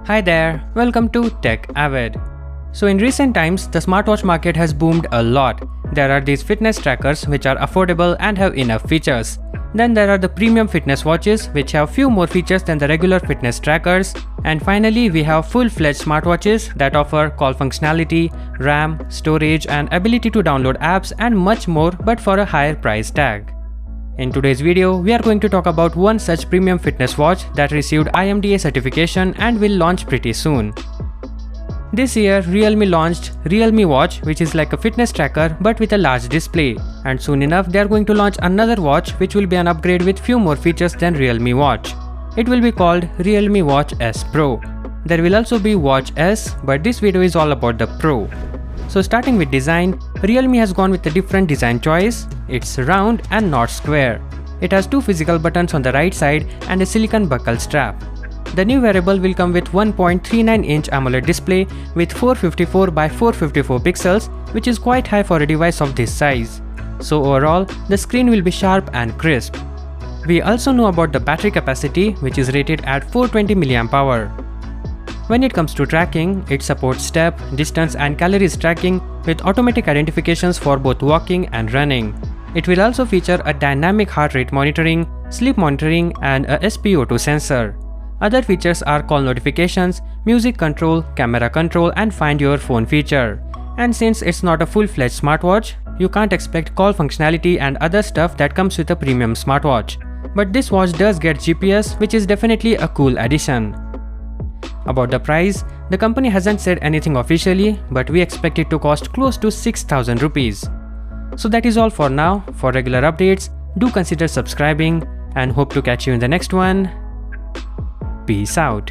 Hi there, welcome to Tech Avid. So in recent times, the smartwatch market has boomed a lot. There are these fitness trackers which are affordable and have enough features. Then there are the premium fitness watches which have few more features than the regular fitness trackers. And finally, we have full-fledged smartwatches that offer call functionality, RAM, storage and ability to download apps and much more, but for a higher price tag. In today's video, we are going to talk about one such premium fitness watch that received IMDA certification and will launch pretty soon. This year, Realme launched Realme Watch, which is like a fitness tracker but with a large display. And soon enough, they are going to launch another watch which will be an upgrade with few more features than Realme Watch. It will be called Realme Watch S Pro. There will also be Watch S, but this video is all about the Pro. So starting with design, Realme has gone with a different design choice. It's round and not square. It has two physical buttons on the right side and a silicone buckle strap. The new wearable will come with 1.39-inch AMOLED display with 454 by 454 pixels, which is quite high for a device of this size. So overall, the screen will be sharp and crisp. We also know about the battery capacity, which is rated at 420 mAh. When it comes to tracking, it supports step, distance and calories tracking with automatic identifications for both walking and running. It will also feature a dynamic heart rate monitoring, sleep monitoring and a SpO2 sensor. Other features are call notifications, music control, camera control and find your phone feature. And since it's not a full-fledged smartwatch, you can't expect call functionality and other stuff that comes with a premium smartwatch. But this watch does get GPS, which is definitely a cool addition. About the price, the company hasn't said anything officially, but we expect it to cost close to 6,000 rupees. So that is all for now. For regular updates, do consider subscribing and hope to catch you in the next one. Peace out.